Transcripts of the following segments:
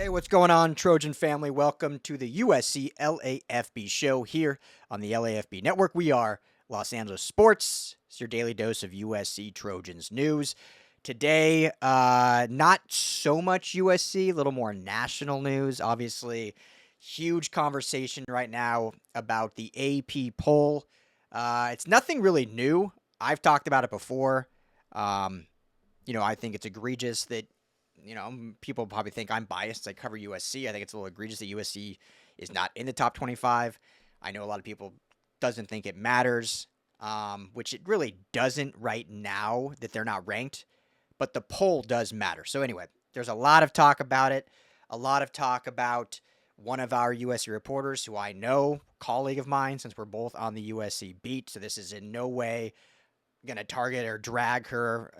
Hey, what's going on, Trojan family? Welcome to the USC LAFB show here on the LAFB network. We are Los Angeles Sports. It's your daily dose of USC Trojans news. Today, not so much USC, a little more national news. Obviously, huge conversation right now about the AP poll. It's nothing really new. I've talked about it before. I think it's egregious that people probably think I'm biased. I cover USC. I think it's a little egregious that USC is not in the top 25. I know a lot of people doesn't think it matters, which it really doesn't right now that they're not ranked, but the poll does matter. So anyway, there's a lot of talk about it, a lot of talk about one of our USC reporters who I know, colleague of mine, since we're both on the USC beat. So this is in no way going to target or drag her.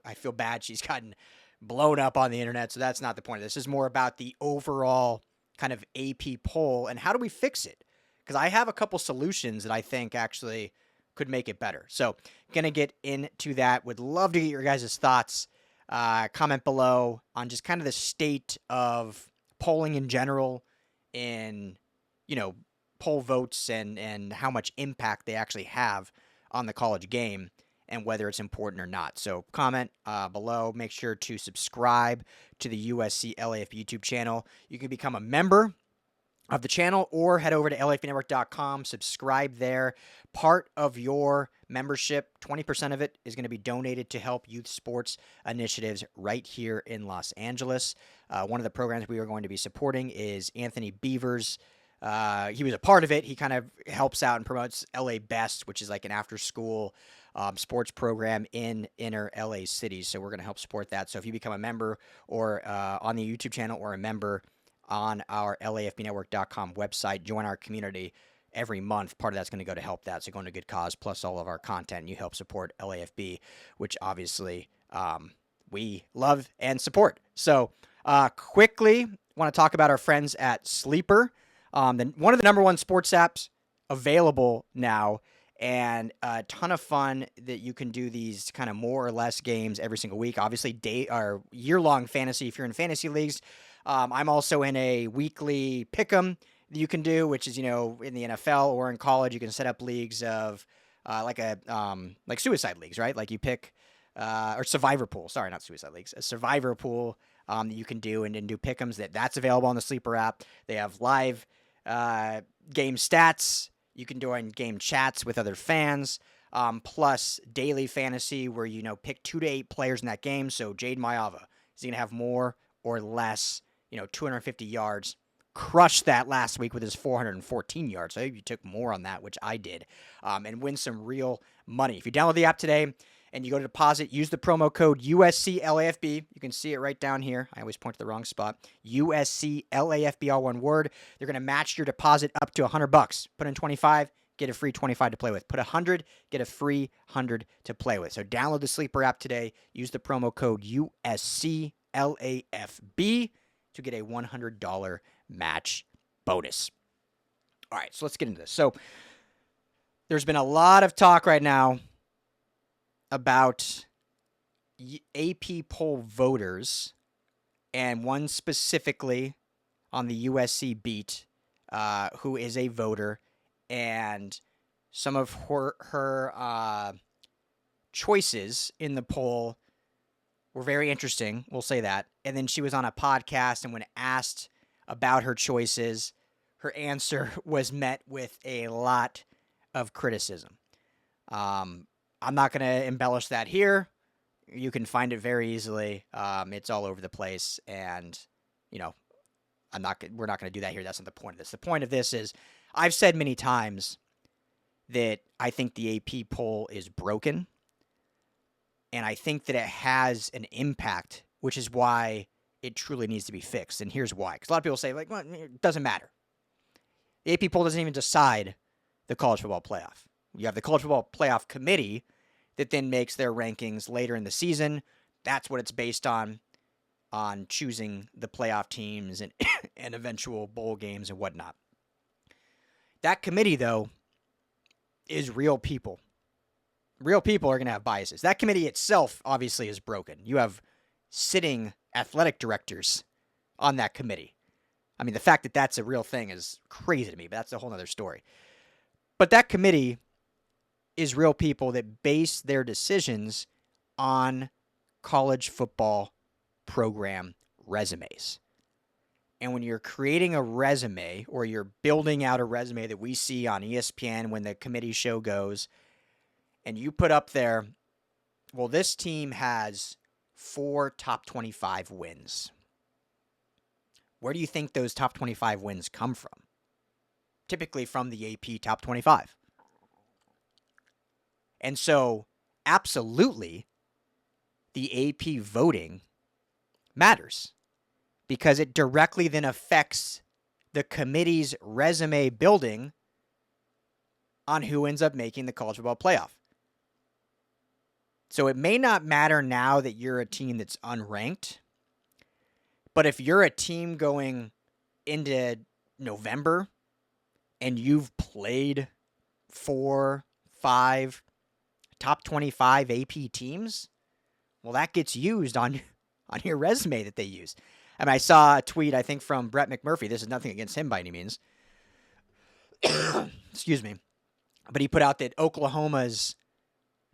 I feel bad. She's gotten blown up on the internet, so that's not the point. This is more about the overall kind of AP poll and how do we fix it? Because I have a couple solutions that I think actually could make it better. So going to get into that. Would love to get your guys' thoughts. Comment below on just kind of the state of polling in general in, poll votes and how much impact they actually have on the college game and whether it's important or not. So comment below. Make sure to subscribe to the USC LAFB YouTube channel. You can become a member of the channel or head over to LAFBnetwork.com. Subscribe there. Part of your membership, 20% of it, is going to be donated to help youth sports initiatives right here in Los Angeles. One of the programs we are going to be supporting is Anthony Beaver's. He was a part of it. He kind of helps out and promotes LA Best, which is like an after-school sports program in inner LA cities. So we're going to help support that. So if you become a member or on the YouTube channel or a member on our LAFBnetwork.com website, join our community every month. Part of that's going to go to help that. So going to good cause plus all of our content. And you help support LAFB, which obviously we love and support. So quickly, want to talk about our friends at Sleeper. One of the number one sports apps available now, and a ton of fun that you can do these kind of more or less games every single week. Obviously, day or year-long fantasy if you're in fantasy leagues. I'm also in a weekly pick'em that you can do, which is in the NFL or in college you can set up leagues of like suicide leagues, right? Like you pick or survivor pool. Sorry, not suicide leagues. A survivor pool that you can do and do pick'ems. That's available on the Sleeper app. They have live game stats. You can do game chats with other fans, plus daily fantasy where pick 2 to 8 players in that game. So Jade Mayava, is he going to have more or less 250 yards? Crushed that last week with his 414 yards. So you took more on that, which I did, and win some real money. If you download the app today and you go to deposit, use the promo code USCLAFB. You can see it right down here. I always point to the wrong spot. USCLAFB, all one word. They're going to match your deposit up to $100. Put in 25, get a free 25 to play with. Put 100, get a free 100 to play with. So download the Sleeper app today. Use the promo code USCLAFB to get a $100 match bonus. All right, so let's get into this. So there's been a lot of talk right now about AP poll voters, and one specifically on the USC beat who is a voter, and some of her choices in the poll were very interesting, we'll say that. And then she was on a podcast, and when asked about her choices, her answer was met with a lot of criticism. I'm not going to embellish that here. You can find it very easily. It's all over the place, and we're not going to do that here. That's not the point of this. The point of this is I've said many times that I think the AP poll is broken, and I think that it has an impact, which is why it truly needs to be fixed. And here's why. Because a lot of people say, well, it doesn't matter. The AP poll doesn't even decide the college football playoff. You have the college football playoff committee that then makes their rankings later in the season. That's what it's based on choosing the playoff teams and and eventual bowl games and whatnot. That committee, though, is real people. Real people are going to have biases. That committee itself obviously is broken. You have sitting athletic directors on that committee. I mean, the fact that that's a real thing is crazy to me, but that's a whole other story. But that committee is real people that base their decisions on college football program resumes. And when you're creating a resume or you're building out a resume that we see on ESPN when the committee show goes, and you put up there, well, this team has 4 top 25 wins. Where do you think those top 25 wins come from? Typically from the AP top 25. And so, absolutely, the AP voting matters because it directly then affects the committee's resume building on who ends up making the college football playoff. So it may not matter now that you're a team that's unranked, but if you're a team going into November and you've played 4, 5 top 25 AP teams, well, that gets used on your resume that they use. I mean, I saw a tweet, I think, from Brett McMurphy. This is nothing against him by any means. Excuse me. But he put out that Oklahoma's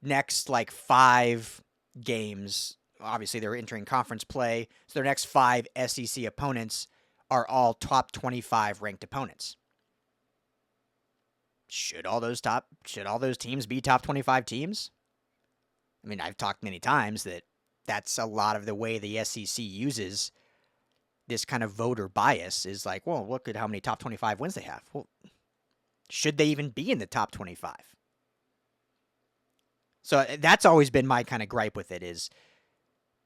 next, 5 games, obviously they're entering conference play, so their next 5 SEC opponents are all top 25 ranked opponents. Should all those teams be top 25 teams? I mean, I've talked many times that that's a lot of the way the SEC uses this kind of voter bias is like, well, look at how many top 25 wins they have. Well, should they even be in the top 25? So that's always been my kind of gripe with it is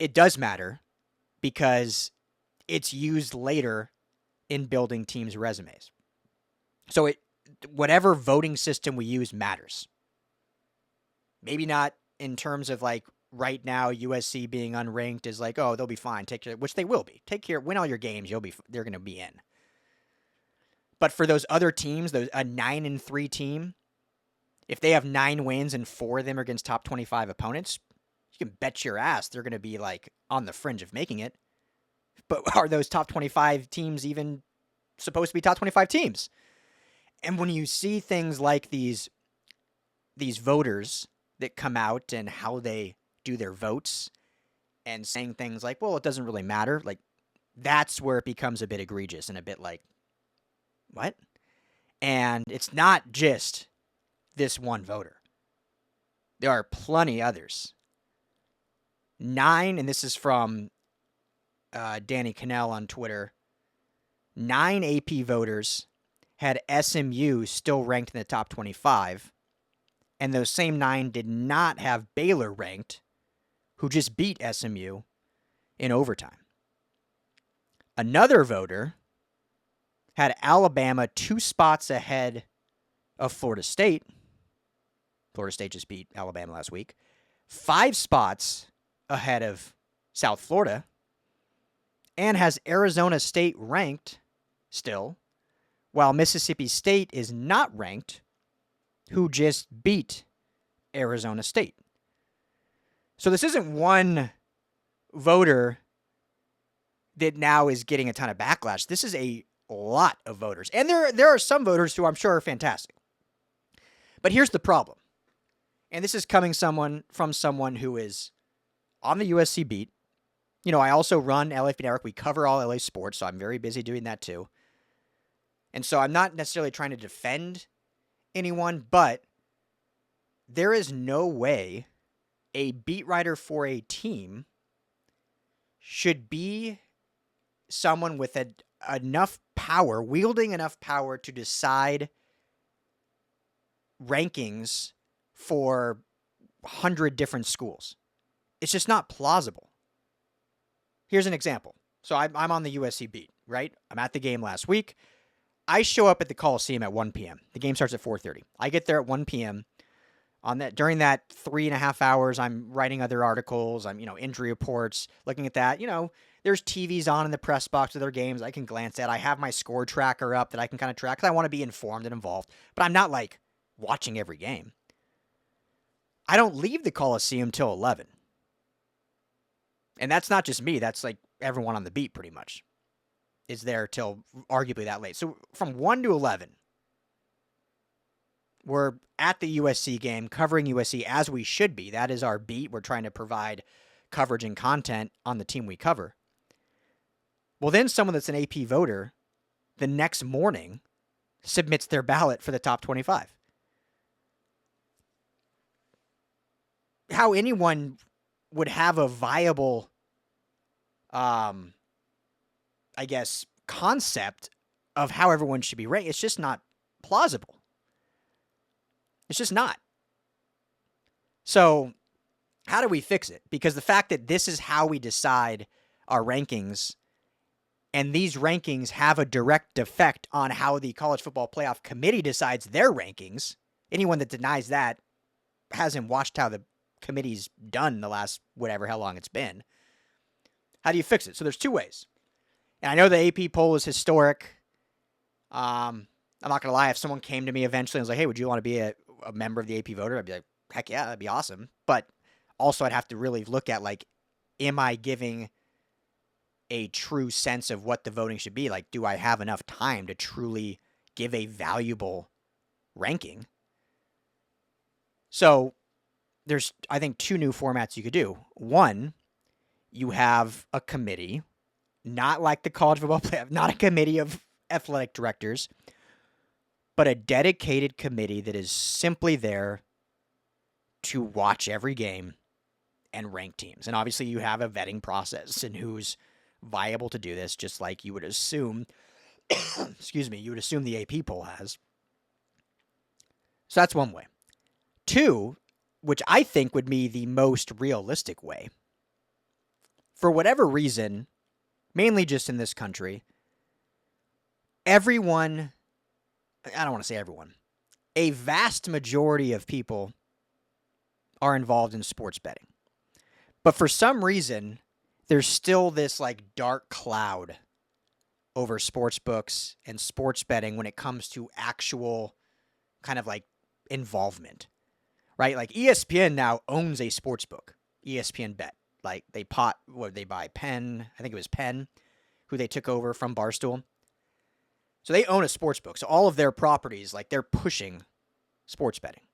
it does matter because it's used later in building teams' resumes. So whatever voting system we use matters. Maybe not in terms of right now USC being unranked is oh, they'll be fine. Take care, which they will be. Take care, win all your games, they're going to be in. But for those other teams, a 9-3 team, if they have 9 wins and 4 of them are against top 25 opponents, you can bet your ass they're going to be on the fringe of making it. But are those top 25 teams even supposed to be top 25 teams? And when you see things like these voters that come out and how they do their votes and saying things like, well, it doesn't really matter, that's where it becomes a bit egregious and a bit what? And it's not just this one voter. There are plenty others. 9, and this is from Danny Cannell on Twitter, 9 AP voters had SMU still ranked in the top 25, and those same 9 did not have Baylor ranked, who just beat SMU in overtime. Another voter had Alabama 2 spots ahead of Florida State. Florida State just beat Alabama last week. 5 spots ahead of South Florida, and has Arizona State ranked still, while Mississippi State is not ranked, who just beat Arizona State. So this isn't one voter that now is getting a ton of backlash. This is a lot of voters. And there are some voters who I'm sure are fantastic. But here's the problem. And this is coming from someone who is on the USC beat. I also run LAFB Network. We cover all LA sports, so I'm very busy doing that too. And so I'm not necessarily trying to defend anyone, but there is no way a beat writer for a team should be someone with enough power, wielding enough power to decide rankings for 100 different schools. It's just not plausible. Here's an example. So I'm on the USC beat, right? I'm at the game last week. I show up at the Coliseum at 1 p.m. The game starts at 4:30. I get there at 1 p.m. During that 3.5 hours, I'm writing other articles. I'm, injury reports, looking at that. There's TVs on in the press box of their games I can glance at. I have my score tracker up that I can kind of track because I want to be informed and involved. But I'm not watching every game. I don't leave the Coliseum till 11. And that's not just me. That's everyone on the beat pretty much. is there till arguably that late. So from 1 to 11, we're at the USC game, covering USC as we should be. That is our beat. We're trying to provide coverage and content on the team we cover. Well, then someone that's an AP voter the next morning submits their ballot for the top 25. How anyone would have a viable, I guess, concept of how everyone should be ranked, it's just not plausible. It's just not. So how do we fix it? Because the fact that this is how we decide our rankings, and these rankings have a direct effect on how the College Football Playoff Committee decides their rankings, anyone that denies that hasn't watched how the committee's done the last whatever, how long it's been. How do you fix it? So there's two ways. And I know the AP poll is historic. I'm not going to lie. If someone came to me eventually and was like, hey, would you want to be a member of the AP voter? I'd be like, heck yeah, that'd be awesome. But also I'd have to really look at, like, am I giving a true sense of what the voting should be? Like, do I have enough time to truly give a valuable ranking? So there's, I think, two new formats you could do. One, you have a committee, not like the college football playoff, not a committee of athletic directors, but a dedicated committee that is simply there to watch every game and rank teams. And obviously you have a vetting process and who's viable to do this, just like you would assume, excuse me, you would assume the AP poll has. So that's one way. Two, which I think would be the most realistic way, for whatever reason, mainly just in this country, everyone, I don't want to say everyone, a vast majority of people are involved in sports betting. But for some reason, there's still this, like, dark cloud over sports books and sports betting when it comes to actual kind of, like, involvement, right? Like, ESPN now owns a sports book, ESPN Bet. Like, they buy Penn, I think it was Penn, who they took over from Barstool. So they own a sports book. So all of their properties, like, they're pushing sports betting.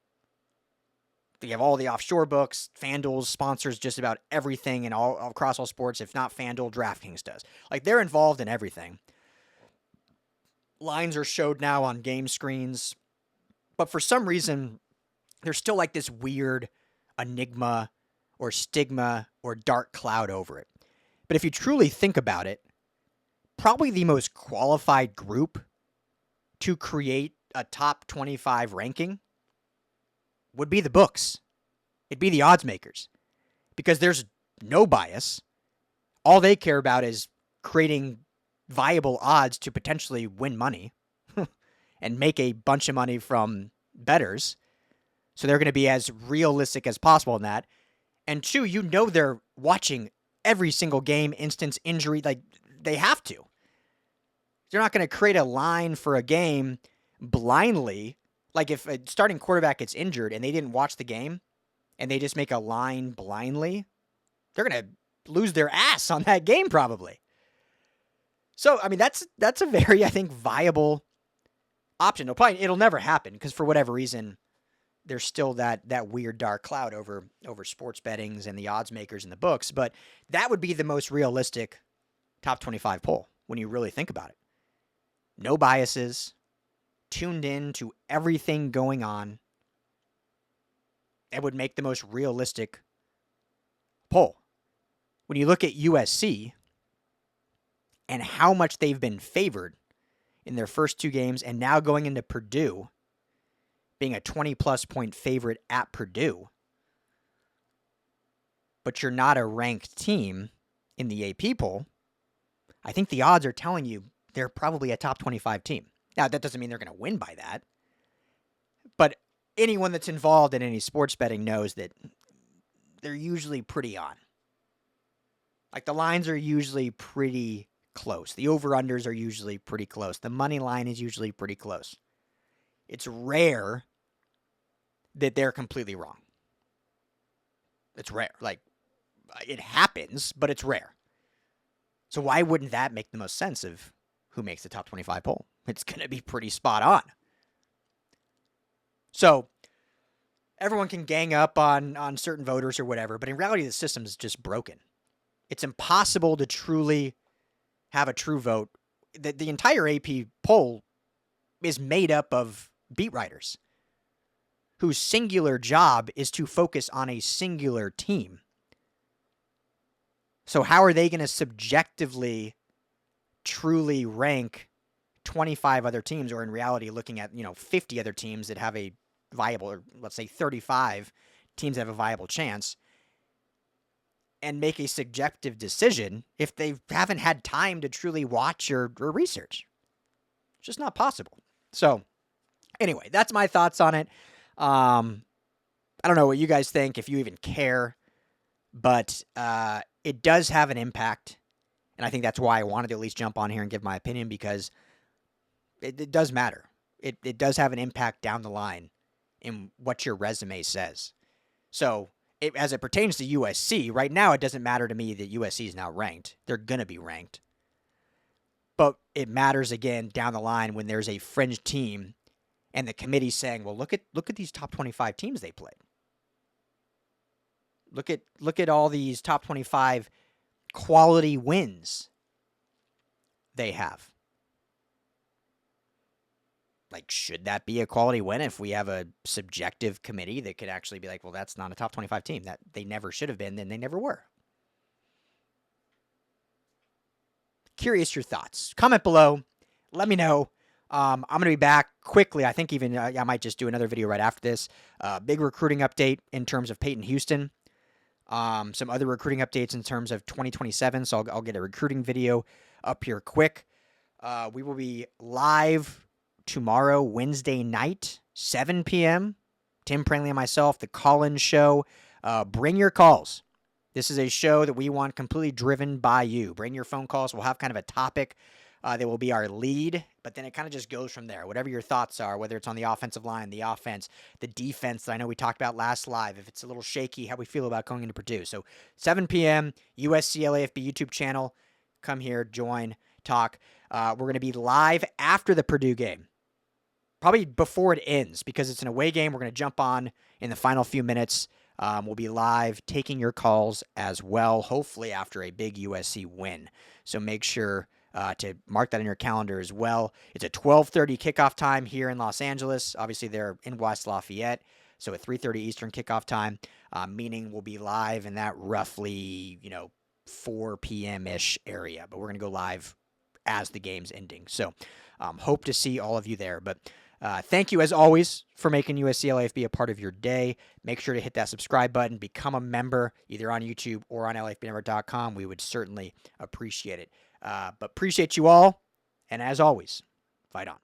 They have all the offshore books. FanDuel sponsors just about everything and all across all sports. If not FanDuel, DraftKings does. Like, they're involved in everything. Lines are showed now on game screens. But for some reason, there's still, like, this weird enigma or stigma or dark cloud over it. But if you truly think about it, probably the most qualified group to create a top 25 ranking would be the books. It'd be the odds makers, because there's no bias. All they care about is creating viable odds to potentially win money and make a bunch of money from bettors. So they're going to be as realistic as possible in that. And two, you know, they're watching every single game, instance, injury. Like, they have to. They're not going to create a line for a game blindly. Like, if a starting quarterback gets injured and they didn't watch the game and they just make a line blindly, they're going to lose their ass on that game probably. So, I mean, that's a very, I think, viable option. It'll never happen because for whatever reason, there's still that weird dark cloud over sports bettings and the odds makers and the books. But that would be the most realistic top 25 poll when you really think about it. No biases, tuned in to everything going on. It would make the most realistic poll. When you look at USC and how much they've been favored in their first two games, and now going into Purdue, being a 20-plus point favorite at Purdue, but you're not a ranked team in the AP poll, I think the odds are telling you they're probably a top 25 team. Now, that doesn't mean they're going to win by that, but anyone that's involved in any sports betting knows that they're usually pretty on. Like, the lines are usually pretty close. The over-unders are usually pretty close. The money line is usually pretty close. It's rare that they're completely wrong. It's rare. Like, it happens, but it's rare. So why wouldn't that make the most sense of who makes the top 25 poll. It's going to be pretty spot on. So everyone can gang up on certain voters or whatever, but in reality, the system is just broken. It's impossible to truly have a true vote. The entire AP poll is made up of beat writers whose singular job is to focus on a singular team. So how are they going to subjectively truly rank 25 other teams, or in reality looking at 50 other teams that have a viable, or let's say 35 teams that have a viable chance, and make a subjective decision if they haven't had time to truly watch or research? It's just not possible. So anyway, that's my thoughts on it. I don't know what you guys think, if you even care, but it does have an impact. And I think that's why I wanted to at least jump on here and give my opinion, because it does matter. It does have an impact down the line in what your resume says. So as it pertains to USC, right now it doesn't matter to me that USC is now ranked. They're going to be ranked. But it matters again down the line when there's a fringe team and the committee's saying, well, look at these top 25 teams they played. Look at all these top 25 quality wins they have. Like, should that be a quality win if we have a subjective committee that could actually be like, well, that's not a top 25 team. That they never should have been, then they never were. Curious your thoughts. Comment below. Let me know. I'm going to be back quickly. I think even I might just do another video right after this. Big recruiting update in terms of Peyton Houston. Some other recruiting updates in terms of 2027. So I'll get a recruiting video up here quick. We will be live tomorrow, Wednesday night, 7 p.m. Tim Prangley and myself, the call-in show. Bring your calls. This is a show that we want completely driven by you. Bring your phone calls. We'll have kind of a topic that will be our lead, but then it kind of just goes from there. Whatever your thoughts are, whether it's on the offensive line, the offense, the defense that I know we talked about last live, if it's a little shaky, how we feel about going into Purdue. So 7 p.m., USC LAFB YouTube channel. Come here, join, talk. We're going to be live after the Purdue game. Probably before it ends, because it's an away game. We're going to jump on in the final few minutes. We'll be live taking your calls as well, hopefully after a big USC win. So make sure to mark that in your calendar as well. It's a 12:30 kickoff time here in Los Angeles. Obviously, they're in West Lafayette, so at 3:30 Eastern kickoff time, meaning we'll be live in that roughly 4 p.m.-ish area. But we're going to go live as the game's ending. So hope to see all of you there. But thank you, as always, for making USC LAFB a part of your day. Make sure to hit that subscribe button. Become a member, either on YouTube or on LAFBnetwork.com. We would certainly appreciate it. But appreciate you all. And as always, fight on.